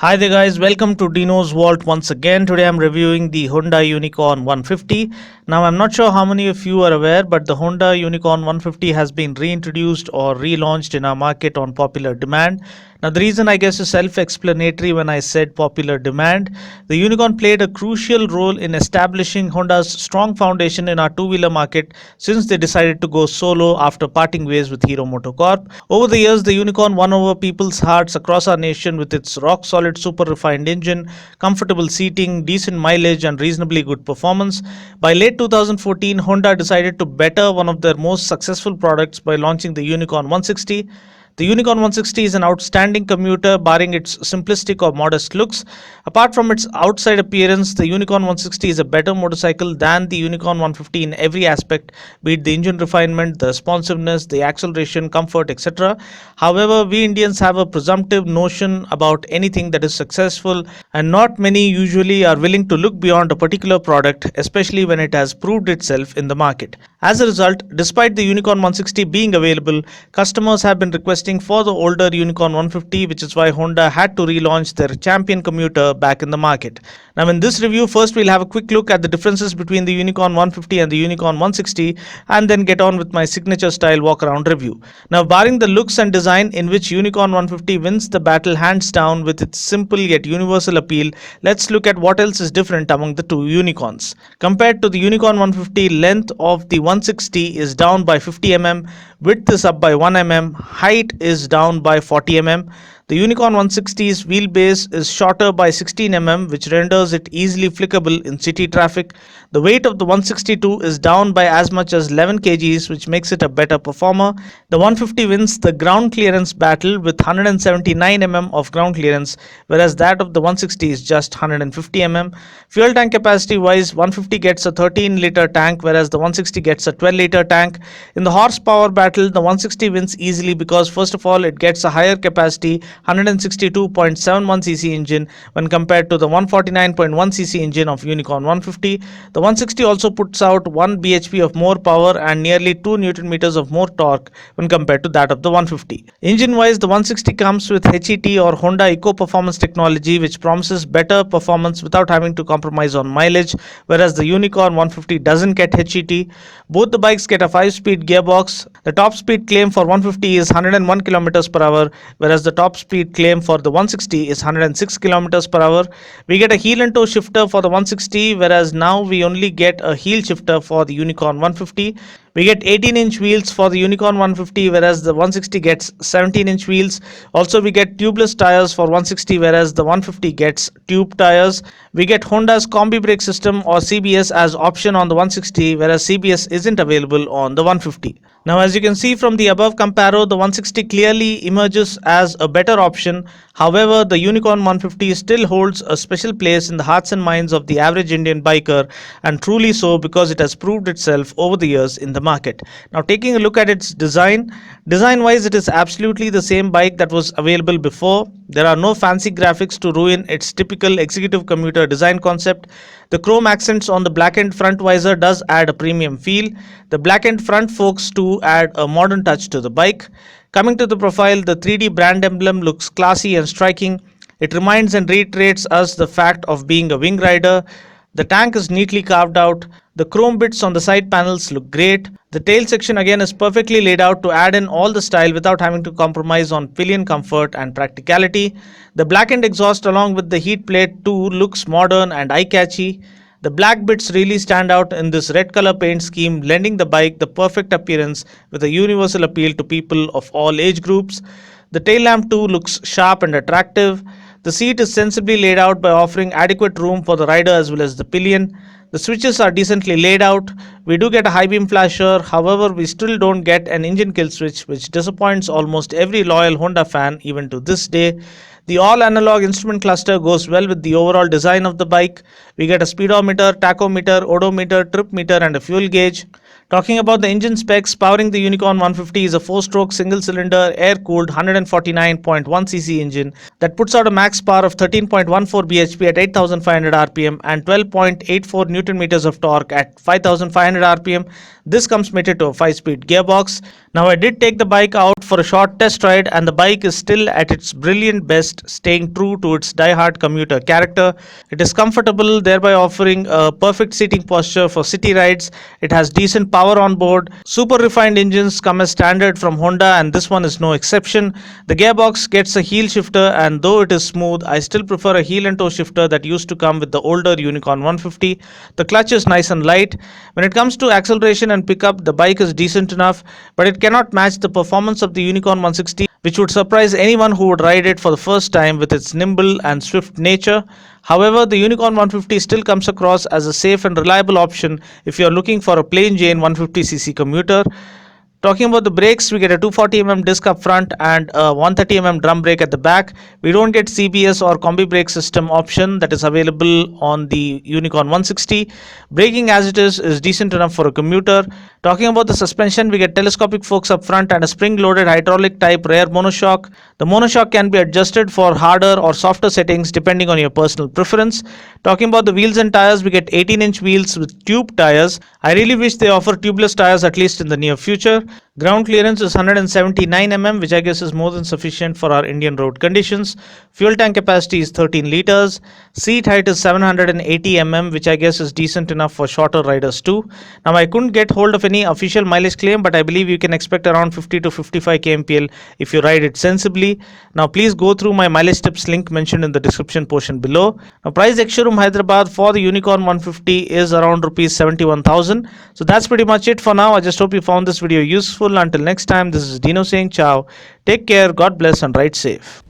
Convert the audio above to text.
Hi there guys, welcome to Dinos Vault once again. Today I'm reviewing the Honda Unicorn 150. Now I'm not sure how many of you are aware, but the Honda Unicorn 150 has been reintroduced or relaunched in our market on popular demand. Now the reason I guess is self-explanatory when I said popular demand. The Unicorn played a crucial role in establishing Honda's strong foundation in our two-wheeler market since they decided to go solo after parting ways with Hero MotoCorp. Over the years, the Unicorn won over people's hearts across our nation with its rock-solid super refined engine, comfortable seating, decent mileage and reasonably good performance. By late 2014, Honda decided to better one of their most successful products by launching the Unicorn 160. The Unicorn 160 is an outstanding commuter, barring its simplistic or modest looks. Apart from its outside appearance, the Unicorn 160 is a better motorcycle than the Unicorn 150 in every aspect, be it the engine refinement, the responsiveness, the acceleration, comfort, etc. However, we Indians have a presumptive notion about anything that is successful, and not many usually are willing to look beyond a particular product, especially when it has proved itself in the market. As a result, despite the Unicorn 160 being available, customers have been requesting for the older Unicorn 150, which is why Honda had to relaunch their champion commuter back in the market. Now in this review, first we'll have a quick look at the differences between the Unicorn 150 and the Unicorn 160 and then get on with my signature style walk-around review. Now barring the looks and design, in which Unicorn 150 wins the battle hands down with its simple yet universal appeal, let's look at what else is different among the two Unicorns. Compared to the Unicorn 150, length of the 160 is down by 50 mm, width is up by 1 mm, height is down by 40 mm. The Unicorn 160's wheelbase is shorter by 16 mm, which renders it easily flickable in city traffic. The weight of the 162 is down by as much as 11 kgs, which makes it a better performer. The 150 wins the ground clearance battle with 179 mm of ground clearance, whereas that of the 160 is just 150 mm. Fuel tank capacity wise, 150 gets a 13-liter tank, whereas the 160 gets a 12-liter tank. In the horsepower battle, the 160 wins easily because first of all, it gets a higher capacity 162.71cc engine when compared to the 149.1cc engine of Unicorn 150. The 160 also puts out 1 bhp of more power and nearly 2 Newton meters of more torque when compared to that of the 150. Engine wise, the 160 comes with HET or Honda Eco Performance technology, which promises better performance without having to compromise on mileage, whereas the Unicorn 150 doesn't get HET. Both the bikes get a 5-speed gearbox. The top speed claim for 150 is 101 km per hour, whereas the top speed claim for the 160 is 106 km per hour. We get a heel and toe shifter for the 160, whereas now we only get a heel shifter for the Unicorn 150. We get 18-inch wheels for the Unicorn 150, whereas the 160 gets 17-inch wheels. Also, we get tubeless tires for 160, whereas the 150 gets tube tires. We get Honda's combi brake system or CBS as option on the 160, whereas CBS isn't available on the 150. Now, as you can see from the above comparo, the 160 clearly emerges as a better option. However, the Unicorn 150 still holds a special place in the hearts and minds of the average Indian biker, and truly so because it has proved itself over the years in the market. Now, taking a look at its design wise, it is absolutely the same bike that was available before. There are no fancy graphics to ruin its typical executive commuter design concept. The chrome accents on the blackened front visor does add a premium feel. The blackened front forks too add a modern touch to the bike. Coming to the profile, the 3D brand emblem looks classy and striking. It reminds and reiterates us the fact of being a wing rider. The tank is neatly carved out. The chrome bits on the side panels look great. The tail section again is perfectly laid out to add in all the style without having to compromise on pillion comfort and practicality. The blackened exhaust along with the heat plate too looks modern and eye-catchy. The black bits really stand out in this red color paint scheme, lending the bike the perfect appearance with a universal appeal to people of all age groups. The tail lamp too looks sharp and attractive. The seat is sensibly laid out by offering adequate room for the rider as well as the pillion. The switches are decently laid out. We do get a high beam flasher, however we still don't get an engine kill switch, which disappoints almost every loyal Honda fan even to this day. The all analog instrument cluster goes well with the overall design of the bike. We get a speedometer, tachometer, odometer, trip meter and a fuel gauge. Talking about the engine specs, powering the Unicorn 150 is a 4-stroke single-cylinder air-cooled 149.1cc engine that puts out a max power of 13.14 bhp at 8,500 rpm and 12.84 Newton meters of torque at 5,500 rpm. This comes mated to a 5-speed gearbox. Now I did take the bike out for a short test ride, and the bike is still at its brilliant best, staying true to its die-hard commuter character. It is comfortable, thereby offering a perfect seating posture for city rides. It has decent power on board. Super refined engines come as standard from Honda, and this one is no exception. The gearbox gets a heel shifter, and though it is smooth, I still prefer a heel and toe shifter that used to come with the older Unicorn 150. The clutch is nice and light. When it comes to acceleration and pickup, the bike is decent enough, but it cannot match the performance of the Unicorn 160, which would surprise anyone who would ride it for the first time with its nimble and swift nature. However, the Unicorn 150 still comes across as a safe and reliable option if you are looking for a plain Jane 150cc commuter. Talking about the brakes, we get a 240mm disc up front and a 130mm drum brake at the back. We don't get CBS or combi brake system option that is available on the Unicorn 160. Braking as it is decent enough for a commuter. Talking about the suspension, we get telescopic forks up front and a spring-loaded hydraulic type rear monoshock. The monoshock can be adjusted for harder or softer settings depending on your personal preference. Talking about the wheels and tires, we get 18-inch wheels with tube tires. I really wish they offer tubeless tires at least in the near future. Ground clearance is 179mm, which I guess is more than sufficient for our Indian road conditions. Fuel tank capacity is 13 liters. Seat height is 780mm, which I guess is decent enough for shorter riders too. Now, I couldn't get hold of any official mileage claim, but I believe you can expect around 50 to 55 kmpl if you ride it sensibly. Now, please go through my mileage tips link mentioned in the description portion below. Now, price ex-showroom Hyderabad for the Unicorn 150 is around rupees 71,000. So that's pretty much it for now. I just hope you found this video useful. Until next time, this is Dino saying ciao. Take care, God bless, and ride safe.